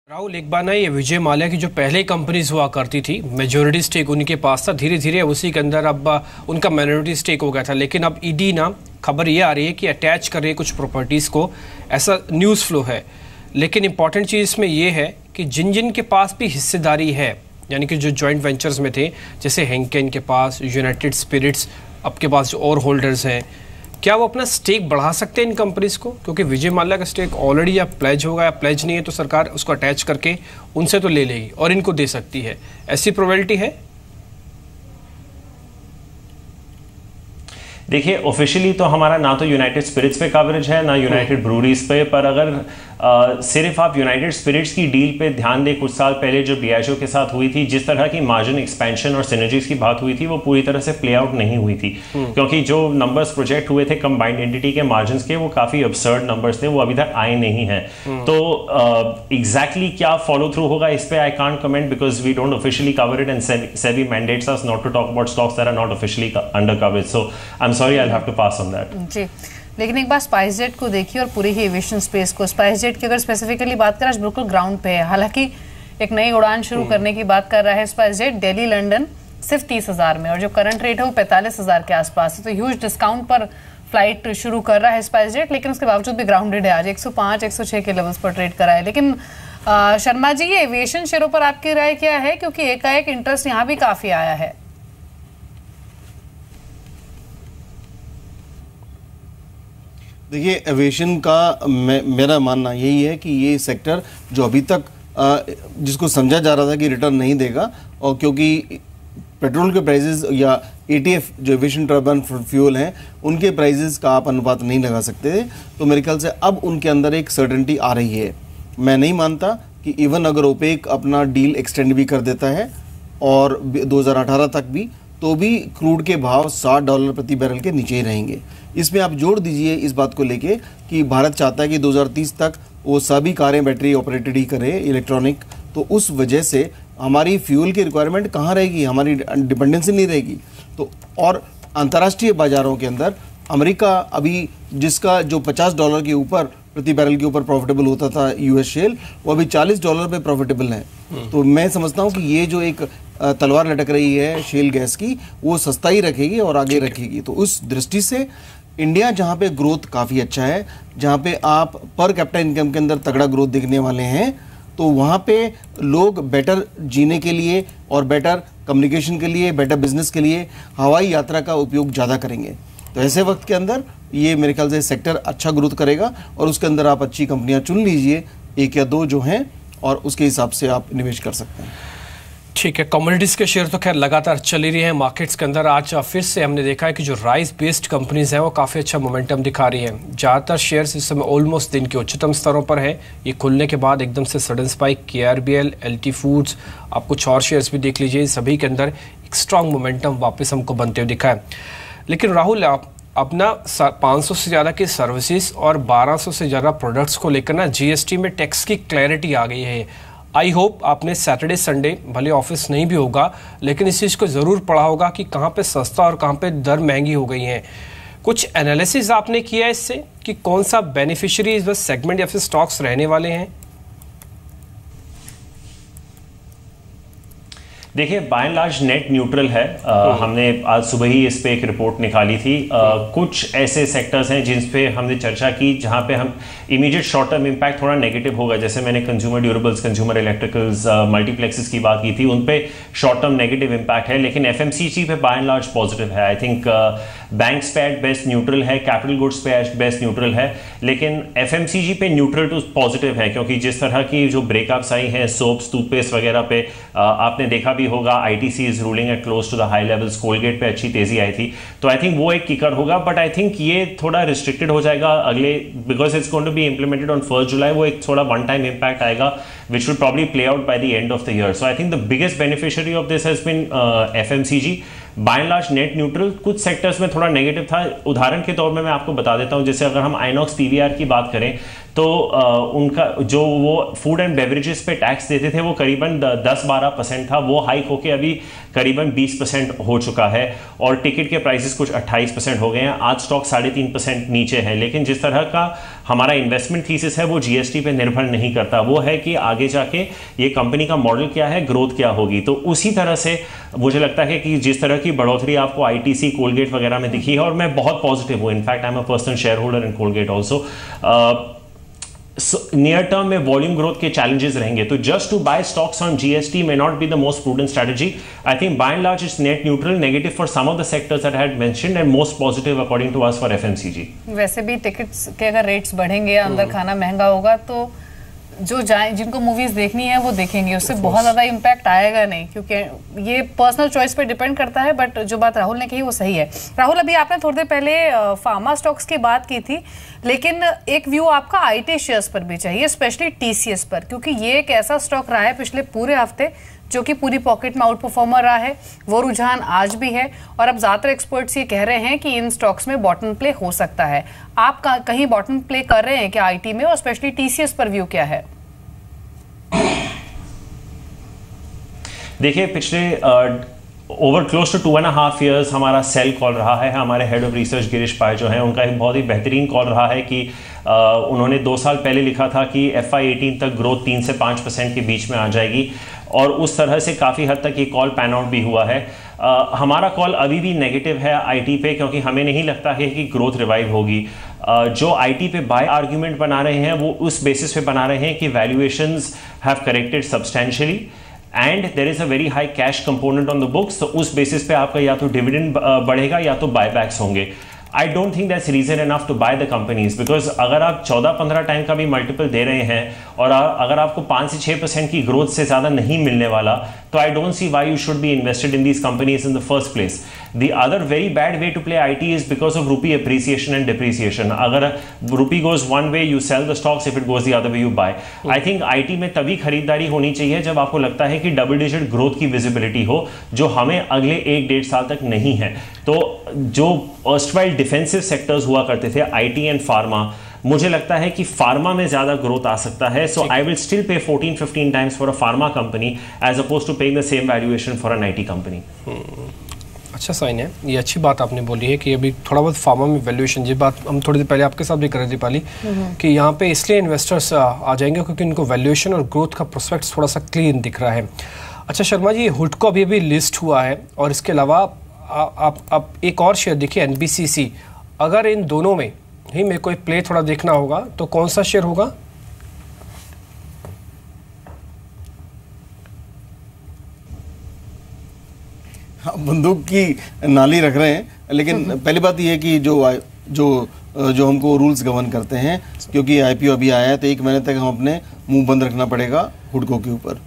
राहुल, एक बार ना ये विजय माल्या की जो पहले कंपनीज हुआ करती थी, मेजोरिटी स्टेक उनके पास था, धीरे धीरे उसी के अंदर अब उनका माइनॉरिटी स्टेक हो गया था। लेकिन अब ईडी ना खबर ये आ रही है कि अटैच कर रही है कुछ प्रॉपर्टीज़ को, ऐसा न्यूज़ फ्लो है। लेकिन इंपॉर्टेंट चीज़ इसमें ये है कि जिन जिन के पास भी हिस्सेदारी है, यानी कि जो जॉइंट वेंचर्स में थे, जैसे हेंकेन के पास, यूनाइटेड स्पिरिट्स, आपके पास जो और होल्डर्स हैं, क्या वो अपना स्टेक बढ़ा सकते हैं इन कंपनीज को? क्योंकि विजय माल्या का स्टेक ऑलरेडी या प्लेज होगा या प्लेज नहीं है तो सरकार उसको अटैच करके उनसे तो ले लेगी और इनको दे सकती है, ऐसी प्रोबेबिलिटी है? देखिए, ऑफिशियली तो हमारा ना तो यूनाइटेड स्पिरिट्स पे कवरेज है ना यूनाइटेड ब्रूरीज पे, पर अगर सिर्फ आप यूनाइटेड स्पिरिट्स की डील पे ध्यान दें, कुछ साल पहले जो डियाजो के साथ हुई थी, जिस तरह की मार्जिन एक्सपेंशन और सिनर्जीज की बात हुई थी, वो पूरी तरह से प्ले आउट नहीं हुई थी। क्योंकि जो नंबर्स प्रोजेक्ट हुए थे कंबाइंड एंटिटी के मार्जिन के, वो काफी अब्सर्ड नंबर्स थे, वो अभी तक आए नहीं हैं। तो एग्जैक्टली क्या फॉलो थ्रू होगा इस पे I can't comment, because we don't officially cover it and SEBI mandates us not to talk about stocks that are not officially under coverage, so I am sorry, I will have to pass on that. जी, लेकिन एक बार SpiceJet को देखिए और पूरी ही aviation space को। स्पाइसजेट की अगर स्पेसिफिकली बात करें, आज बिल्कुल ग्राउंड पे है। हालांकि एक नई उड़ान शुरू करने की बात कर रहा है स्पाइसजेट, दिल्ली लंदन सिर्फ 30,000 में, और जो करंट रेट है वो 45,000 के आसपास है। तो ह्यूज डिस्काउंट पर फ्लाइट शुरू कर रहा है स्पाइसजेट, लेकिन उसके बावजूद भी ग्राउंडेड है। आज 105, 106 के लेवल्स पर ट्रेड करा है। लेकिन शर्मा जी, ये एविएशन शेयरों पर आपकी राय क्या है? क्योंकि एकाएक इंटरेस्ट यहाँ भी काफी आया है। देखिए, एविएशन का मेरा मानना यही है कि ये सेक्टर जो अभी तक जिसको समझा जा रहा था कि रिटर्न नहीं देगा, और क्योंकि पेट्रोल के प्राइसेस या एटीएफ जो एविएशन टर्बाइन फ्यूल हैं, उनके प्राइसेस का आप अनुपात नहीं लगा सकते थे, तो मेरे ख्याल से अब उनके अंदर एक सर्टेनिटी आ रही है। मैं नहीं मानता कि इवन अगर ओपेक अपना डील एक्सटेंड भी कर देता है और 2018 तक भी, तो भी क्रूड के भाव $60 प्रति बैरल के नीचे ही रहेंगे। इसमें आप जोड़ दीजिए इस बात को लेके कि भारत चाहता है कि 2030 तक वो सभी कारें बैटरी ऑपरेटेड ही करें, इलेक्ट्रॉनिक, तो उस वजह से हमारी फ्यूल की रिक्वायरमेंट कहाँ रहेगी, हमारी डिपेंडेंसी नहीं रहेगी। तो और अंतर्राष्ट्रीय बाज़ारों के अंदर अमेरिका अभी जिसका जो $50 के ऊपर प्रति बैरल के ऊपर प्रॉफिटेबल होता था यूएस शेल, वो अभी $40 पे प्रॉफिटेबल है। तो मैं समझता हूँ कि ये जो एक तलवार लटक रही है शेल गैस की, वो सस्ता ही रखेगी और आगे रखेगी। तो उस दृष्टि से इंडिया, जहाँ पे ग्रोथ काफ़ी अच्छा है, जहाँ पे आप पर कैपिटा इनकम के अंदर तगड़ा ग्रोथ देखने वाले हैं, तो वहाँ पे लोग बेटर जीने के लिए और बेटर कम्युनिकेशन के लिए, बेटर बिजनेस के लिए हवाई यात्रा का उपयोग ज़्यादा करेंगे। तो ऐसे वक्त के अंदर ये मेरे ख्याल से सेक्टर अच्छा ग्रोथ करेगा, और उसके अंदर आप अच्छी कंपनियाँ चुन लीजिए, एक या दो जो हैं, और उसके हिसाब से आप निवेश कर सकते हैं। ठीक है, कमोडिटीज़ के शेयर तो खैर लगातार चली रही हैं मार्केट्स के अंदर। आज फिर से हमने देखा है कि जो राइस बेस्ड कंपनीज हैं वो काफ़ी अच्छा मोमेंटम दिखा रही हैं। ज़्यादातर शेयर्स इस समय ऑलमोस्ट दिन के उच्चतम स्तरों पर है। ये खुलने के बाद एकदम से sudden spike, KRBL, LT foods, आप कुछ और शेयर्स भी देख लीजिए, सभी के अंदर एक स्ट्रॉन्ग मोमेंटम वापस हमको बनते हुए दिखा है। लेकिन राहुल, आप अपना 500 से ज़्यादा की सर्विसेज और 1200 से ज़्यादा प्रोडक्ट्स को लेकर ना GST में टैक्स की क्लैरिटी आ गई है। आई होप आपने सैटरडे संडे, भले ऑफिस नहीं भी होगा, लेकिन इस चीज़ को ज़रूर पढ़ा होगा कि कहाँ पे सस्ता और कहाँ पे दर महंगी हो गई हैं। कुछ एनालिसिस आपने किया इससे कि कौन सा बेनिफिशियरी बस सेगमेंट या फिर स्टॉक्स रहने वाले हैं? देखिए, by and large net neutral है। हमने आज सुबह ही इस पे एक रिपोर्ट निकाली थी। कुछ ऐसे सेक्टर्स हैं जिन पे हमने चर्चा की जहां पे हम इमीडिएट शॉर्ट टर्म इम्पैक्ट थोड़ा नेगेटिव होगा, जैसे मैंने consumer durables, consumer electricals, multiplexes की बात की थी, उन पे शॉर्ट टर्म नेगेटिव इम्पैक्ट है। लेकिन FMCG पे बाय एंड लार्ज पॉजिटिव है। आई थिंक बैंक्स पे एट बेस्ट न्यूट्रल है, कैपिटल गुड्स पे एट बेस्ट न्यूट्रल है, लेकिन FMCG पे न्यूट्रल टू पॉजिटिव है, क्योंकि जिस तरह की जो ब्रेकअप्स आई हैं सोप्स, टूथपेस्ट वगैरह पे, आपने देखा भी होगा ITC is ruling at close to the high levels, Colgate पे अच्छी तेजी आई थी, तो आई थिंक वो एक किकर होगा। बट आई थिंक ये थोड़ा रिस्ट्रिक्टेड हो जाएगा अगले, because it's going to be implemented on 1 July. वो एक थोड़ा वन टाइम इम्पैक्ट आएगा which will probably play out by the end of the year. So I think the biggest beneficiary of this has been FMCG. By and large net neutral. कुछ sectors में थोड़ा negative था, उदाहरण के तौर में मैं आपको बता देता हूं, जैसे अगर हम आइनॉक्स PVR की बात करें तो उनका जो वो फूड एंड बेवरेजेस पे टैक्स देते थे वो करीबन 10-12% था, वो हाइक होके अभी करीबन 20% हो चुका है और टिकट के प्राइसेस कुछ 28% हो गए हैं। आज स्टॉक 3.5% नीचे है, लेकिन जिस तरह का हमारा इन्वेस्टमेंट थीसिस है वो जीएसटी पे निर्भर नहीं करता, वो है कि आगे जाके ये कंपनी का मॉडल क्या है, ग्रोथ क्या होगी। तो उसी तरह से मुझे लगता है कि जिस तरह की बढ़ोतरी आपको आईटीसी, कोलगेट वगैरह में दिखी है, और मैं बहुत पॉजिटिव हूँ, in fact I am a personal shareholder in Colgate also. Near term में वॉल्यूम ग्रोथ के चैलेंजेस रहेंगे, तो just to buy stocks on GST may not be the most prudent strategy. I think by and large it's net neutral, negative for some of the sectors that I had mentioned and most positive according to us for FMCG. वैसे भी tickets के अगर rates बढ़ेंगे, अंदर खाना महंगा होगा, तो जो जाए जिनको मूवीज देखनी है वो देखेंगे, उससे बहुत ज्यादा इम्पैक्ट आएगा नहीं, क्योंकि ये पर्सनल चॉइस पे डिपेंड करता है। बट जो बात राहुल ने कही वो सही है। राहुल, अभी आपने थोड़ी देर पहले फार्मा स्टॉक्स की बात की थी, लेकिन एक व्यू आपका आईटी शेयर्स पर भी चाहिए, स्पेशली टीसीएस पर, क्योंकि ये एक ऐसा स्टॉक रहा है पिछले पूरे हफ्ते जो कि पूरी पॉकेट में आउट परफॉर्मर रहा है। वो रुझान आज भी है और अब ज्यादातर एक्सपर्ट्स ये कह रहे हैं कि इन स्टॉक्स में बॉटम प्ले हो सकता है। आप कहीं बॉटम प्ले कर रहे हैं क्या आईटी में, और स्पेशली टीसीएस पर व्यू क्या है? देखिए, पिछले ओवर क्लोज टू 2.5 years हमारा सेल कॉल रहा है। हमारे हेड ऑफ रिसर्च गिरीश पाय जो हैं, उनका एक बहुत ही बेहतरीन कॉल रहा है कि उन्होंने 2 साल पहले लिखा था कि FY18 तक ग्रोथ 3 से 5% के बीच में आ जाएगी, और उस तरह से काफ़ी हद तक ये कॉल पैन आउट भी हुआ है। हमारा कॉल अभी भी नेगेटिव है आईटी पे, क्योंकि हमें नहीं लगता है कि ग्रोथ रिवाइव होगी। जो आईटी पे बाय आर्ग्यूमेंट बना रहे हैं वो उस बेसिस पे बना रहे हैं कि valuations have corrected substantially and there is a very high cash component on the books. तो उस बेसिस पे आपका या तो डिविडेंड बढ़ेगा या तो बायबैक्स होंगे। I don't think that's reason enough to buy the companies, because अगर आप 14-15 टाइम का भी मल्टीपल दे रहे हैं और अगर आपको 5 से 6% की ग्रोथ से ज़्यादा नहीं मिलने वाला, तो I don't see why you should be invested in these companies in the first place. The other very bad way to play IT is because of rupee appreciation and depreciation. अगर rupee goes one way, you sell the stocks. If it goes the other way, you buy. I think IT में तभी खरीदारी होनी चाहिए जब आपको लगता है कि डबल डिजिट ग्रोथ की विजिबिलिटी हो, जो हमें अगले 1-1.5 साल तक नहीं है। तो जो अर्स्टवाइल डिफेंसिव सेक्टर्स हुआ करते थे, IT एंड फार्मा, मुझे लगता है कि फार्मा में ज्यादा ग्रोथ आ सकता है। सो I will still pay 14-15 times for a pharma company as opposed to paying the same valuation for an IT company. अच्छा साइन है, ये अच्छी बात आपने बोली है कि अभी थोड़ा बहुत फार्मा में वैल्यूएशन, ये बात हम थोड़ी देर पहले आपके साथ भी कर रहे थे दीपाली, कि यहाँ पे इसलिए इन्वेस्टर्स आ जाएंगे क्योंकि इनको वैल्यूएशन और ग्रोथ का प्रोस्पेक्ट्स थोड़ा सा क्लीन दिख रहा है। अच्छा शर्मा जी, हुडको अभी लिस्ट हुआ है, और इसके अलावा आप एक और शेयर देखिए NBCC। अगर इन दोनों में ही मेरे को एक प्ले थोड़ा देखना होगा तो कौन सा शेयर होगा? बंदूक की नाली रख रहे हैं, लेकिन पहली बात यह है कि जो हमको रूल्स गवर्न करते हैं, क्योंकि IPO अभी आया है तो 1 महीने तक हम अपने मुंह बंद रखना पड़ेगा हुडको के ऊपर।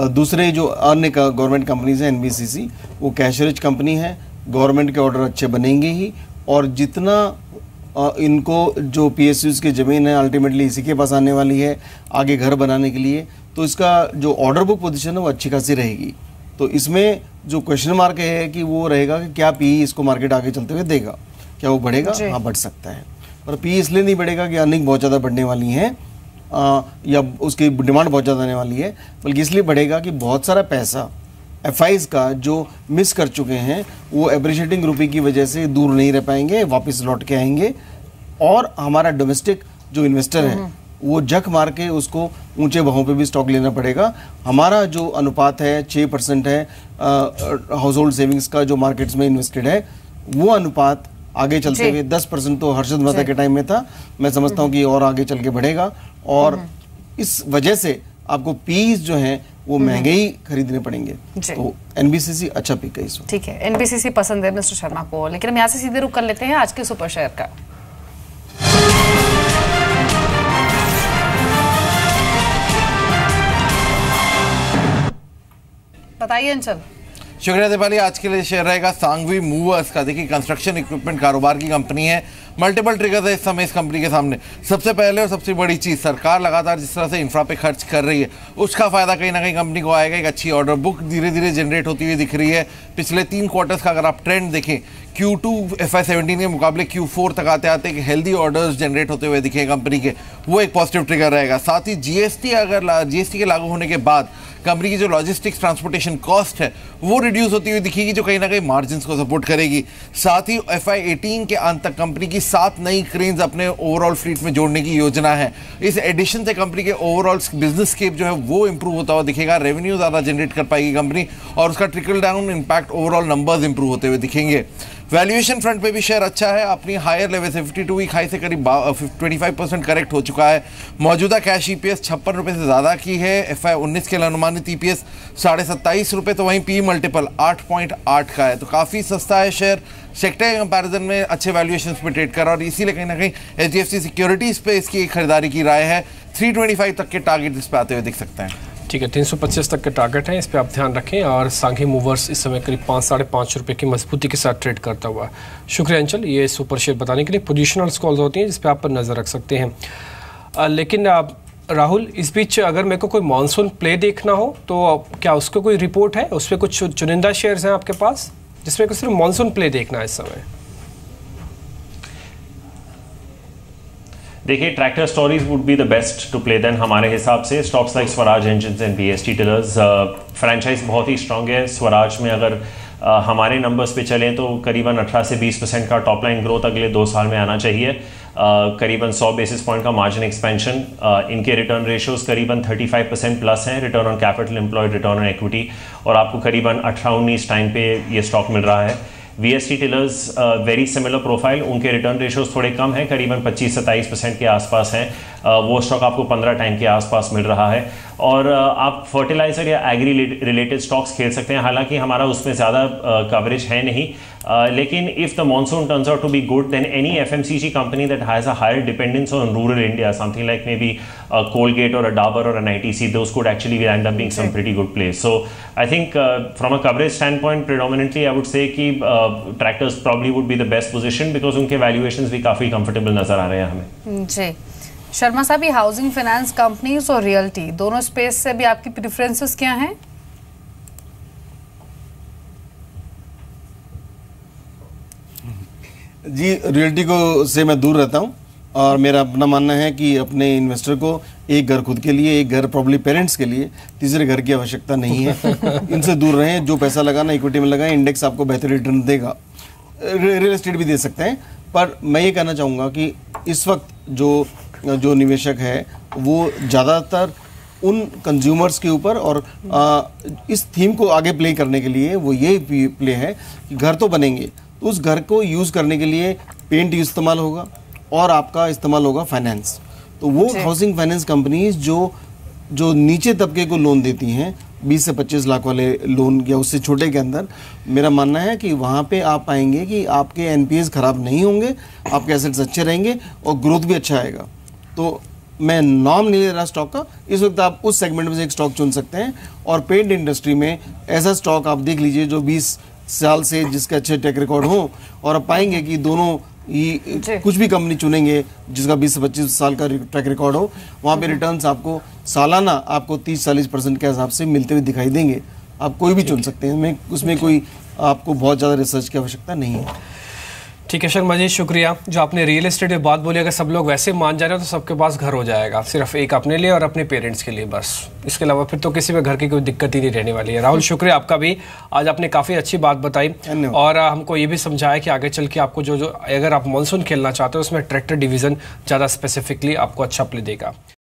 दूसरे जो अन्य गवर्नमेंट कंपनीज हैं, NBCC वो कैश रिच कंपनी है, गवर्नमेंट के ऑर्डर अच्छे बनेंगे ही, और जितना इनको जो PSUs की ज़मीन है अल्टीमेटली इसी के पास आने वाली है आगे घर बनाने के लिए, तो इसका जो ऑर्डर बुक पोजीशन है वो अच्छी खासी रहेगी। तो इसमें जो क्वेश्चन मार्क है कि वो रहेगा कि क्या PE इसको मार्केट आगे चलते हुए देगा, क्या वो बढ़ेगा? हाँ, बढ़ सकता है, पर PE इसलिए नहीं बढ़ेगा कि अर्निंग बहुत ज़्यादा बढ़ने वाली हैं या उसकी डिमांड बहुत ज़्यादा आने वाली है, बल्कि इसलिए बढ़ेगा कि बहुत सारा पैसा FIs का जो मिस कर चुके हैं वो एप्रिशिएटिंग रुपये की वजह से दूर नहीं रह पाएंगे, वापस लौट के आएंगे, और हमारा डोमेस्टिक जो इन्वेस्टर है वो जक मार के उसको ऊंचे भावों पे भी स्टॉक लेना पड़ेगा। हमारा जो अनुपात है 6% है हाउस होल्ड सेविंग्स का जो मार्केट्स में इन्वेस्टेड है, वो अनुपात आगे चलते हुए 10% तो हर्षद मेहता के टाइम में था, मैं समझता हूँ कि और आगे चल के बढ़ेगा, और इस वजह से आपको पीस जो हैं वो महंगे ही खरीदने पड़ेंगे। तो NBCC अच्छा पिक है इसमें। ठीक है, NBCC पसंद है मिस्टर शर्मा को, लेकिन हम यहाँ से सीधे रुक कर लेते हैं आज के सुपर शेयर का। बताइए अंचल। शुक्रिया दीपाली। आज के लिए शेयर रहेगा सांघवी मूवर्स का। देखिए, कंस्ट्रक्शन इक्विपमेंट कारोबार की कंपनी है, मल्टीपल ट्रिगर्स है इस समय इस कंपनी के सामने। सबसे पहले और सबसे बड़ी चीज़, सरकार लगातार जिस तरह से इंफ्रा पे खर्च कर रही है उसका फायदा कहीं ना कहीं कंपनी को आएगा। एक अच्छी ऑर्डर बुक धीरे धीरे जनरेट होती हुई दिख रही है। पिछले 3 क्वार्टर्स का अगर आप ट्रेंड देखें Q2 FY17 के मुकाबले Q4 तक आते आते हेल्दी ऑर्डर्स जनरेट होते हुए दिखे कंपनी के, वो एक पॉजिटिव ट्रिगर रहेगा। साथ ही जीएसटी के लागू होने के बाद कंपनी की जो लॉजिस्टिक्स ट्रांसपोर्टेशन कॉस्ट है वो रिड्यूस होती हुई दिखेगी, जो कहीं ना कहीं मार्जिन्स को सपोर्ट करेगी। साथ ही FY18 के अंत तक कंपनी की 7 नई क्रेन्स अपने ओवरऑल फ्लीट में जोड़ने की योजना है। इस एडिशन से कंपनी के ओवरऑल बिजनेस स्केप जो है वो इंप्रूव होता हुआ दिखेगा, रेवेन्यू ज़्यादा जनरेट कर पाएगी कंपनी और उसका trickle down impact overall numbers improve होते हुए दिखेंगे। वैल्यूएशन फ्रंट पे भी शेयर अच्छा है, अपनी हायर लेवल से 52 वीक हाई से करीब 25% करेक्ट हो चुका है। मौजूदा कैश ईपीएस 56 रुपये से ज़्यादा की है। FY19 के लिए अनुमानित ईपीएस 27.5 रुपये, तो वहीं पी मल्टीपल 8.8 का है, तो काफ़ी सस्ता है शेयर। सेक्टर के कंपैरिजन में अच्छे वैल्यूएशन पे ट्रेड कर रहा है और इसीलिए कहीं ना कहीं HDFC सिक्योरिटीज़ पे इसकी खरीदारी की राय है। 325 तक के टारगेट इस पे आते हुए दिख सकते हैं। ठीक है, 325 तक के टारगेट है, इस पे आप ध्यान रखें। और सांघी मूवर्स इस समय करीब 5-5.5 रुपये की मजबूती के साथ ट्रेड करता हुआ। शुक्रिया अंचल, ये सुपर शेयर बताने के लिए। पोजिशनल कॉल्स होती हैं जिस पे आप पर नज़र रख सकते हैं। लेकिन राहुल, इस बीच अगर मेरे को कोई मानसून प्ले देखना हो तो क्या उसको कोई रिपोर्ट है? उस पर कुछ चुनिंदा शेयर्स हैं आपके पास जिसमें को सिर्फ मानसून प्ले देखना है इस समय? देखिए, tractor stories would be the best to play then हमारे हिसाब से। स्टॉक्स लाइक Swaraj engines and BST tillers, franchise बहुत ही स्ट्रांग है। स्वराज में अगर हमारे नंबर्स पे चलें तो करीबन 18 से 20% का टॉप लाइन ग्रोथ अगले 2 साल में आना चाहिए। करीबन 100 बेसिस पॉइंट का मार्जिन एक्सपेंशन। इनके रिटर्न रेशियोज करीबन 35% प्लस हैं, return on capital employed, return on equity, और आपको करीबन 18-19 टाइम पे ये स्टॉक मिल रहा है। VST tillers very similar profile, उनके रिटर्न रेशियोज थोड़े कम हैं, करीबन 25-27% के आसपास हैं। वो स्टॉक आपको 15 टाइम के आसपास मिल रहा है। और आप फर्टिलाइजर या एग्री रिलेटेड स्टॉक्स खेल सकते हैं, हालांकि हमारा उसमें ज़्यादा कवरेज है नहीं, लेकिन if the monsoon turns out to be good then any FMCG company that has a higher dependence on rural India, something like maybe Colgate or a Dabur or an ITC, those could actually end up being some pretty good plays. So I think from a coverage standpoint, predominantly I would say कि tractors probably would be the best position because उनके valuations भी काफ़ी comfortable नज़र आ रहे हैं हमें। जी शर्मा साहब, ये हाउसिंग फाइनेंस कंपनीज और रियल्टी दोनों स्पेस से भी आपकी प्रेफरेंसेस क्या हैं? जी, रियल्टी को से मैं दूर रहता हूँ और मेरा अपना मानना है कि अपने इन्वेस्टर को एक घर खुद के लिए, एक घर प्रॉब्ली पेरेंट्स के लिए, तीसरे घर की आवश्यकता नहीं है। इनसे दूर रहें। जो पैसा लगाना इक्विटी में लगाएं, इंडेक्स आपको बेहतर रिटर्न देगा। रियल एस्टेट भी दे सकते हैं, पर मैं ये कहना चाहूँगा कि इस वक्त जो निवेशक है वो ज़्यादातर उन कंज्यूमर्स के ऊपर और इस थीम को आगे प्ले करने के लिए वो ये प्ले है कि घर तो बनेंगे, तो उस घर को यूज़ करने के लिए पेंट इस्तेमाल होगा और आपका इस्तेमाल होगा फाइनेंस। तो वो हाउसिंग फाइनेंस कंपनीज जो नीचे तबके को लोन देती हैं, 20 से 25 लाख वाले लोन या उससे छोटे के अंदर, मेरा मानना है कि वहाँ पे आप पाएंगे कि आपके NPAs खराब नहीं होंगे, आपके एसेट्स अच्छे रहेंगे और ग्रोथ भी अच्छा आएगा। तो मैं नाम नहीं ले रहा स्टॉक का, इस वक्त आप उस सेगमेंट में से एक स्टॉक चुन सकते हैं। और पेंट इंडस्ट्री में ऐसा स्टॉक आप देख लीजिए जो 20 साल से जिसके अच्छे ट्रैक रिकॉर्ड हो, और आप पाएंगे कि दोनों ही कुछ भी कंपनी चुनेंगे जिसका 20 से 25 साल का ट्रैक रिकॉर्ड हो, वहाँ पे रिटर्न्स आपको सालाना आपको 30-40% के हिसाब से मिलते हुए दिखाई देंगे। आप कोई भी चुन सकते हैं, उसमें कोई आपको बहुत ज़्यादा रिसर्च की आवश्यकता नहीं है। ठीक है शर्मा जी, शुक्रिया। जो आपने रियल एस्टेट में बात बोली, अगर सब लोग वैसे मान जा रहे हो तो सबके पास घर हो जाएगा, सिर्फ एक अपने लिए और अपने पेरेंट्स के लिए बस। इसके अलावा फिर तो किसी में घर की कोई दिक्कत ही नहीं रहने वाली है। राहुल, शुक्रिया आपका भी, आज आपने काफ़ी अच्छी बात बताई और हमको ये भी समझाया कि आगे चल के आपको जो अगर आप मानसून खेलना चाहते हो उसमें ट्रैक्टर डिवीज़न ज़्यादा स्पेसिफिकली आपको अच्छा प्ले देगा।